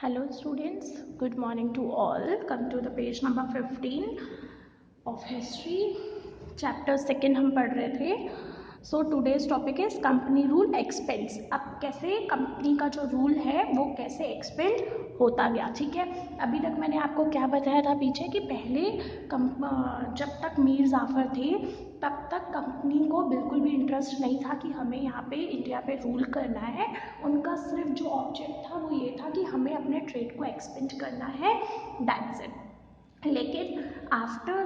Hello students, good morning to all. Come to the page number 15 of history. Chapter 2 हम पढ़ रहे थे. So today's topic is company rule expense. अब कैसे company का जो रूल है वो कैसे एक्सपेंड होता गया. ठीक है, अभी तक मैंने आपको क्या बताया था पीछे कि पहले जब तक मीर जाफ़र थे तब तक कंपनी को बिल्कुल भी इंटरेस्ट नहीं था कि हमें यहाँ पे इंडिया पे रूल करना है. उनका सिर्फ जो ऑब्जेक्ट था वो ये था कि हमें अपने ट्रेड को एक्सपेंड करना है, दैट्स इट. लेकिन आफ्टर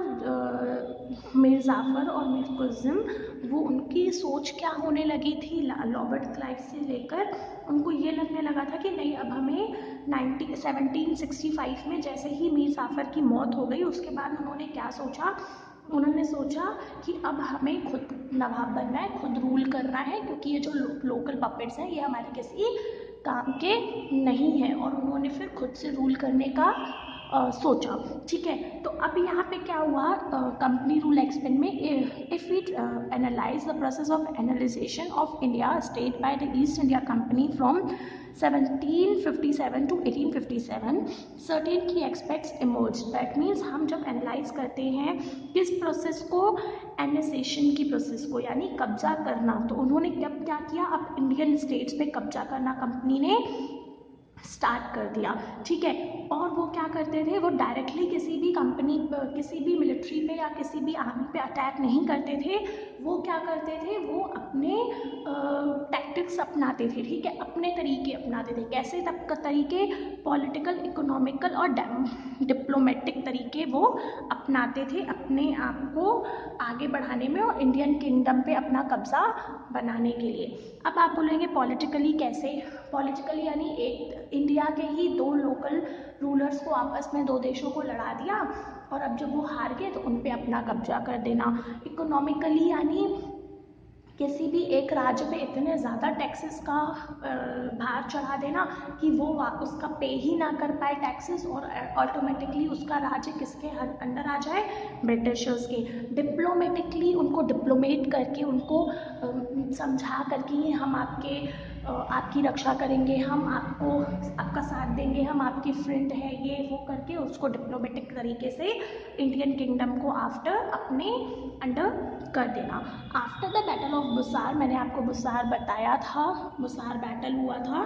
मीर जाफ़र और मीर कुज़िम वो उनकी सोच क्या होने लगी थी, रॉबर्ट क्लाइव से लेकर उनको ये लगने लगा था कि नहीं, अब हमें 1765 में जैसे ही मीर जाफ़र की मौत हो गई उसके बाद उन्होंने क्या सोचा, उन्होंने सोचा कि अब हमें खुद नवाब बनना है, खुद रूल करना है, क्योंकि ये जो लोकल पपेट्स हैं ये हमारे किसी काम के नहीं है. और उन्होंने फिर खुद से रूल करने का सोचा. ठीक है, तो अब यहाँ पे क्या हुआ, कंपनी रूल एक्सपेंड में if we analyse the process of annexation of India state by the East India Company from 1757 to 1857 certain की एस्पेक्ट्स इमर्ज. दैट मीन्स हम जब एनालाइज करते हैं किस प्रोसेस को, एनेक्सेशन की प्रोसेस को, यानी कब्जा करना, तो उन्होंने कब क्या किया, अब इंडियन स्टेट्स पे कब्जा करना कंपनी ने स्टार्ट कर दिया. ठीक है, और वो क्या करते थे, वो डायरेक्टली किसी भी कंपनी, किसी भी मिलिट्री पे या किसी भी आर्मी पे अटैक नहीं करते थे. वो क्या करते थे, वो अपने टैक्टिक्स अपनाते थे. ठीक है, अपने तरीके अपनाते थे. कैसे तब तरीके, पॉलिटिकल, इकोनॉमिकल और डिप्लोमेटिक तरीके वो अपनाते थे अपने आप को आगे बढ़ाने में और इंडियन किंगडम पे अपना कब्जा बनाने के लिए. अब आप बोलेंगे पॉलिटिकली कैसे, पॉलिटिकली यानी एक इंडिया के ही दो लोकल रूलर्स को आपस में, दो देशों को लड़ा दिया और अब जब वो हार गए तो उन पे अपना कब्जा कर देना. इकोनॉमिकली यानी किसी भी एक राज्य पे इतने ज़्यादा टैक्सेस का भार चढ़ा देना कि वो उसका पे ही ना कर पाए टैक्सेस और ऑटोमेटिकली उसका राज्य किसके अंडर आ जाए, ब्रिटिशर्स के. डिप्लोमेटिकली उनको डिप्लोमेट करके, उनको समझा करके हम आपकी रक्षा करेंगे, हम आपका साथ देंगे, हम आपके फ्रेंड है, ये वो करके उसको डिप्लोमेटिक तरीके से इंडियन किंगडम को आफ्टर अपने अंडर कर देना. आफ्टर द बैटल ऑफ बुसार, मैंने आपको बुसार बताया था, बुसार बैटल हुआ था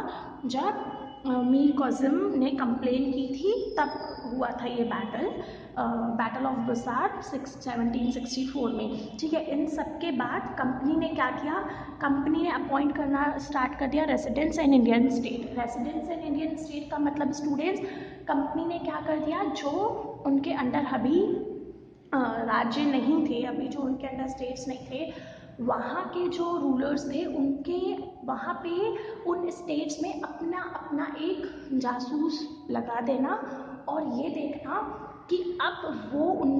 जब मीर कुज़िम ने कंप्लेन की थी, तब हुआ था ये बैटल ऑफ बुसार 1764 में. ठीक है, इन सब के बाद कंपनी ने क्या किया, कंपनी ने अपॉइंट करना स्टार्ट कर दिया residents in Indian state. Residents in Indian state का मतलब स्टूडेंट्स, कंपनी ने क्या कर दिया, जो उनके अंडर अभी राज्य नहीं थे, अभी जो उनके अंडर स्टेट्स नहीं थे, वहाँ के जो रूलर्स थे उनके वहाँ पे उन स्टेट्स में अपना अपना एक जासूस लगा देना और ये देखना कि अब वो उन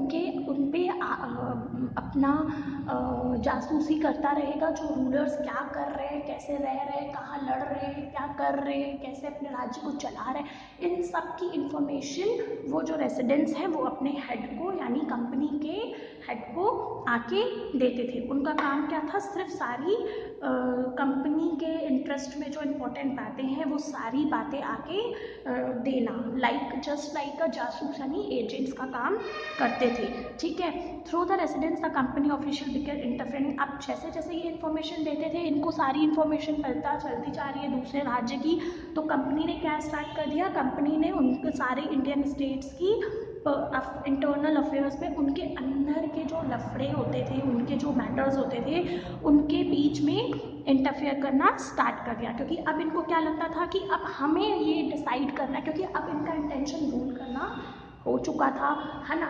पे अपना जासूसी करता रहेगा, जो रूलर्स क्या कर रहे हैं, कैसे रह रहे हैं, कहाँ लड़ रहे हैं, क्या कर रहे हैं, कैसे अपने राज्य को चला रहे हैं, इन सब की इंफॉर्मेशन वो जो रेसिडेंट्स हैं वो अपने हेड को, यानी कंपनी के हेड को आके देते थे. उनका काम क्या था, सिर्फ सारी कंपनी के इंटरेस्ट में जो इम्पोर्टेंट बातें हैं वो सारी बातें आके देना, जस्ट लाइक अ जासूस यानी एजेंट्स का काम करते थे. ठीक है, through the residents the company official became interfering. अब जैसे जैसे ये इन्फॉर्मेशन देते थे, इनको सारी इन्फॉर्मेशन पता चलती जा रही है दूसरे राज्य की, तो कंपनी ने क्या स्टार्ट कर दिया, कंपनी ने उनके सारे इंडियन स्टेट्स की इंटरनल अफेयर्स में उनके अंदर के जो लफड़े होते थे, उनके जो मैटर्स होते थे, उनके बीच में इंटरफेयर करना स्टार्ट कर दिया. क्योंकि अब इनको क्या लगता था कि अब हमें ये डिसाइड करना है, क्योंकि अब इनका इंटेंशन रूल करना हो चुका था, है ना.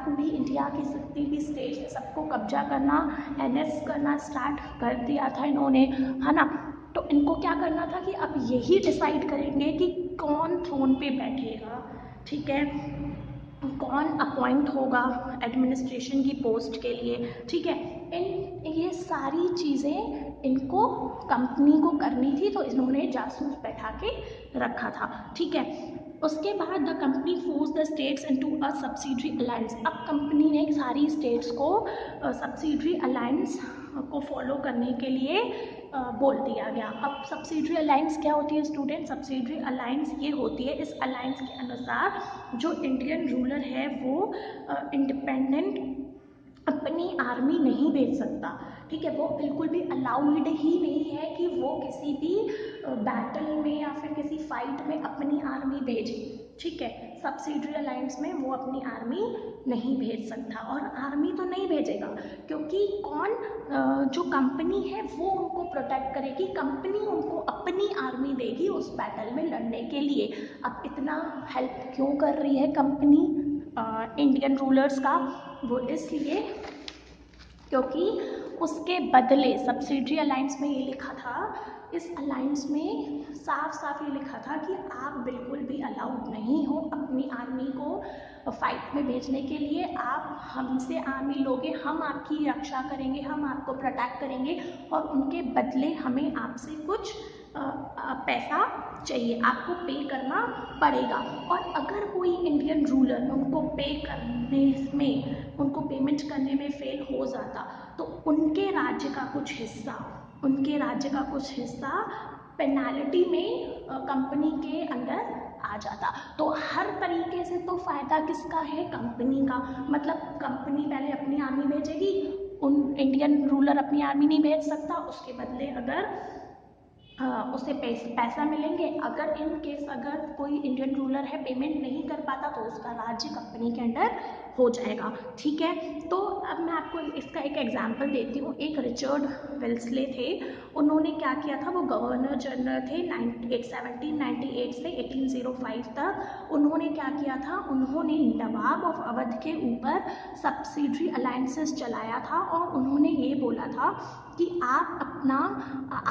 पूरी इंडिया की जितनी भी स्टेट्स है सबको कब्जा करना, एनेक्स करना स्टार्ट कर दिया था इन्होंने, है ना. तो इनको क्या करना था कि अब यही डिसाइड करेंगे कि कौन थ्रोन पे बैठेगा. ठीक है, कौन अपॉइंट होगा एडमिनिस्ट्रेशन की पोस्ट के लिए. ठीक है, ये सारी चीज़ें इनको कंपनी को करनी थी, तो इन्होंने जासूस बैठा के रखा था. ठीक है, उसके बाद the company force the states into a subsidiary alliance. अब कंपनी ने सारी स्टेट्स को सब्सिडरी अलायंस को फॉलो करने के लिए बोल दिया गया। अब सब्सिडरी अलायंस क्या होती है स्टूडेंट? सब्सिडरी अलायंस ये होती है, इस अलायंस के अनुसार जो इंडियन रूलर है वो इंडिपेंडेंट अपनी आर्मी नहीं भेज सकता, ठीक है। वो बिल्कुल भी अलाउड ही नहीं है कि वो किसी भी बैटल में या फिर किसी फाइट में अपनी आर्मी भेजे, ठीक है। सब्सिडरी अलायंस में वो अपनी आर्मी नहीं भेज सकता, और आर्मी तो नहीं भेजेगा क्योंकि जो कंपनी है वो उनको प्रोटेक्ट करेगी, कंपनी उनको अपनी आर्मी देगी उस बैटल में लड़ने के लिए। अब इतना हेल्प क्यों कर रही है कंपनी इंडियन रूलर्स का? वो इसलिए क्योंकि उसके बदले सब्सिडरी अलायंस में ये लिखा था, इस अलायंस में साफ साफ ये लिखा था कि आप बिल्कुल भी अलाउड नहीं हो अपनी आर्मी को फाइट में भेजने के लिए। आप हमसे आर्मी लोगे, हम आपकी रक्षा करेंगे, हम आपको प्रोटेक्ट करेंगे, और उनके बदले हमें आपसे कुछ पैसा चाहिए, आपको पे करना पड़ेगा। और अगर कोई इंडियन रूलर उनको पे करने में, उनको पेमेंट करने में फेल हो जाता तो उनके राज्य का कुछ हिस्सा पेनाल्टी में कंपनी के अंडर आ जाता। तो हर तरीके से तो फायदा किसका है? कंपनी का। मतलब कंपनी पहले अपनी आर्मी भेजेगी, उन इंडियन रूलर अपनी आर्मी नहीं भेज सकता, उसके बदले अगर उसे पैसा मिलेंगे। अगर इन केस अगर कोई इंडियन रूलर है पेमेंट नहीं कर पाता तो उसका राज्य कंपनी के अंडर हो जाएगा, ठीक है। तो अब मैं आपको इसका एक एग्जांपल देती हूँ। एक रिचर्ड वेल्सले थे, उन्होंने क्या किया था, वो गवर्नर जनरल थे 1798 से 1805 तक। उन्होंने क्या किया था, उन्होंने नवाब ऑफ अवध के ऊपर सब्सिडरी अलायंसेस चलाया था, और उन्होंने ये बोला था कि आप अपना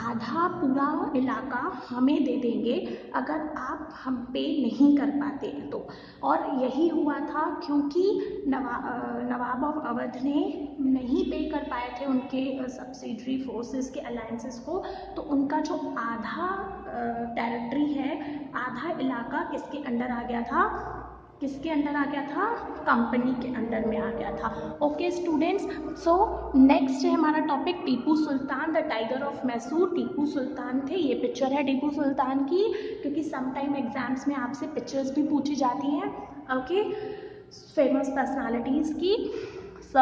आधा पूरा इलाका हमें दे देंगे अगर आप हम पे नहीं कर पाते तो। और यही हुआ था क्योंकि नवाब ऑफ अवध ने नहीं पे कर पाए थे उनके सब्सिडरी फोर्सेस के अलायंसेस को, तो उनका जो आधा टेरिटरी है, आधा इलाका किसके अंडर आ गया था? कंपनी के अंडर में आ गया था। ओके स्टूडेंट्स, सो नेक्स्ट है हमारा topic Tipu Sultan, the tiger of Mysore. Tipu Sultan थे, ये पिक्चर है टीपू सुल्तान की, क्योंकि समटाइम एग्जाम्स में आपसे पिक्चर्स भी पूछी जाती हैं, ओके, फेमस पर्सनालिटीज की। सो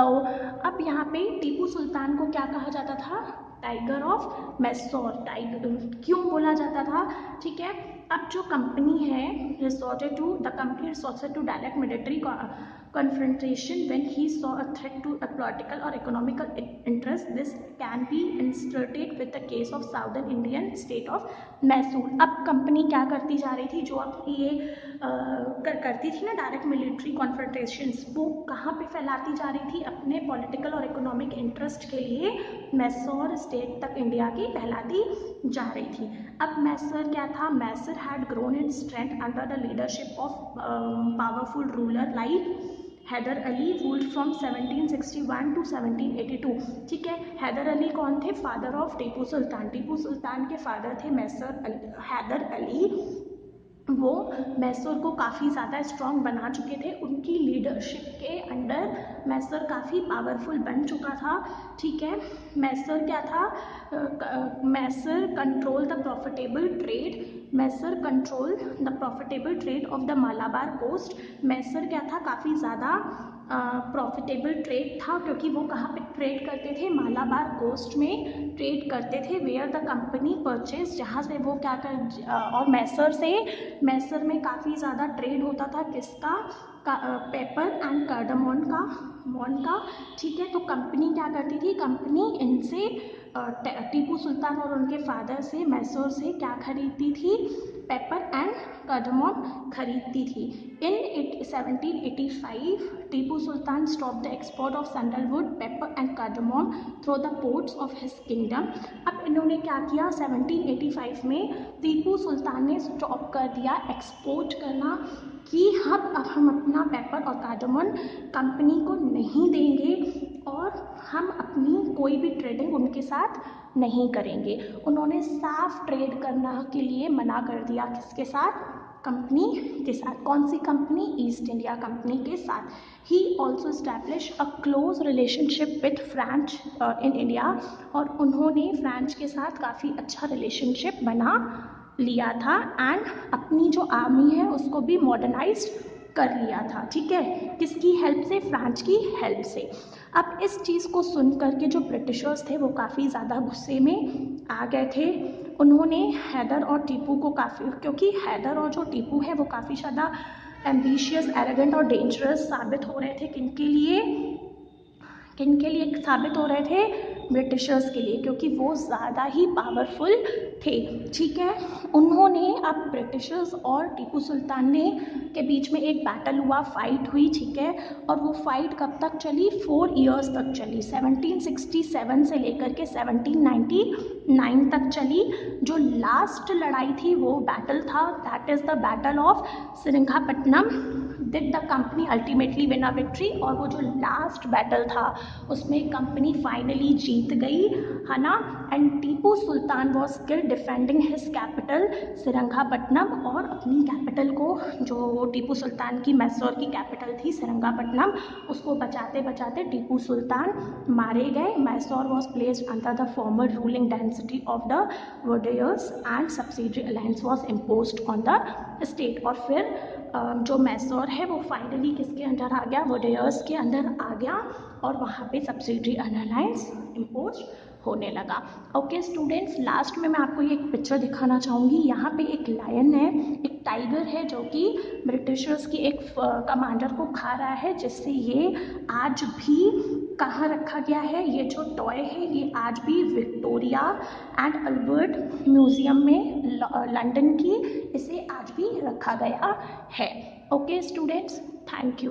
अब यहाँ पे टीपू सुल्तान को क्या कहा जाता था? Tiger of Mysore. टाइगर क्यों बोला जाता था? ठीक है। अब जो कंपनी है the company resorted to direct military confrontation when he saw a threat to a political or economical interest. This can be illustrated with the case of southern Indian state of Mysore. अब company क्या करती जा रही थी, जो अब ये करती थी ना डायरेक्ट मिलिट्री कॉन्फ्रंटेशंस, वो कहाँ पे फैलाती जा रही थी? अपने पॉलिटिकल और इकोनॉमिक इंटरेस्ट के लिए मैसूर स्टेट तक इंडिया की फैलाती जा रही थी। अब मैसूर क्या था? Mysore had grown in strength under the leadership of powerful ruler like Haider Ali, ruled from 1761 to 1782, ठीक है। हैदर अली कौन थे? Father of Tipu Sultan. टीपू सुल्तान के फादर थे हैदर अली। वो मैसूर को काफ़ी ज़्यादा स्ट्रॉन्ग बना चुके थे, उनकी लीडरशिप के अंडर मैसूर काफ़ी पावरफुल बन चुका था, ठीक है। मैसूर क्या था? Mysore control the profitable trade of the Malabar coast. Mysore क्या था? काफ़ी ज़्यादा प्रॉफिटेबल ट्रेड था, क्योंकि वो कहाँ पे ट्रेड करते थे? मालाबार कोस्ट में ट्रेड करते थे, वेयर द कंपनी परचेज, जहाँ से वो क्या कर और मैसूर में काफ़ी ज़्यादा ट्रेड होता था, किसका? पेपर एंड कार्डामोन का, ठीक है। तो कंपनी क्या करती थी? कंपनी इनसे टीपू सुल्तान और उनके फादर से मैसूर से क्या खरीदती थी? पेपर एंड कार्डामोन खरीदती थी। In 1785 Tipu Sultan stop the export of sandalwood, pepper and cardamom through the ports of his kingdom. अब इन्होंने क्या किया? 1785 में टीपू सुल्तान ने स्टॉप कर दिया एक्सपोर्ट करना, कि अब हम अपना पेपर और कार्डामोन कंपनी को नहीं देंगे, और हम अपनी कोई भी ट्रेडिंग उनके साथ नहीं करेंगे। उन्होंने साफ ट्रेड करना के लिए मना कर दिया, किसके साथ? कंपनी के साथ। कौन सी कंपनी? ईस्ट इंडिया कंपनी के साथ। He also establish a close relationship with French in India, और उन्होंने फ्रांच के साथ काफ़ी अच्छा रिलेशनशिप बना लिया था, एंड अपनी जो आर्मी है उसको भी मॉडर्नाइज कर लिया था। ठीक है, किसकी हेल्प से? फ्रांच की हेल्प से। अब इस चीज़ को सुन कर के जो ब्रिटिशर्स थे वो काफ़ी ज़्यादा गुस्से में आ गए थे। उन्होंने हैदर और टीपू को काफ़ी, क्योंकि हैदर और जो टीपू है वो काफ़ी ज़्यादा एम्बिशियस, एरोगेंट और डेंजरस साबित हो रहे थे। किनके लिए साबित हो रहे थे? ब्रिटिशर्स के लिए, क्योंकि वो ज़्यादा ही पावरफुल थे। ठीक है, उन्होंने, अब ब्रिटिशर्स और टीपू सुल्तान ने के बीच में एक बैटल हुआ, फाइट हुई। ठीक है, और वो फाइट कब तक चली? 4 ईयर्स तक चली। 1767 से लेकर के 1799 तक चली। जो लास्ट लड़ाई थी वो बैटल था, that is the battle of Seringapatam. Did the company ultimately win a victory? और वो जो लास्ट बैटल था उसमें कंपनी फाइनली जीत गई, है ना। And Tipu Sultan was still defending his capital Seringapatam, और अपनी कैपिटल को, जो टीपू सुल्तान की मैसूर की कैपिटल थी सेरिंगापट्टनम, उसको बचाते बचाते टीपू सुल्तान मारे गए। Mysore was placed under the former ruling density of the Wodeyars and subsidiary alliance was imposed on the state. और फिर जो मैसूर है वो फाइनली किसके अंडर आ गया? वोडेयर्स के अंदर आ गया, और वहाँ पे सब्सिडरी अलायंस इम्पोज होने लगा। ओके स्टूडेंट्स, लास्ट में मैं आपको ये एक पिक्चर दिखाना चाहूँगी। यहाँ पे एक लायन है, एक टाइगर है, जो कि ब्रिटिशर्स की एक कमांडर को खा रहा है, जिससे ये आज भी कहाँ रखा गया है? ये जो टॉय है ये आज भी विक्टोरिया एंड अल्बर्ट म्यूजियम में लंदन की, इसे आज भी रखा गया है। Okay students, thank you.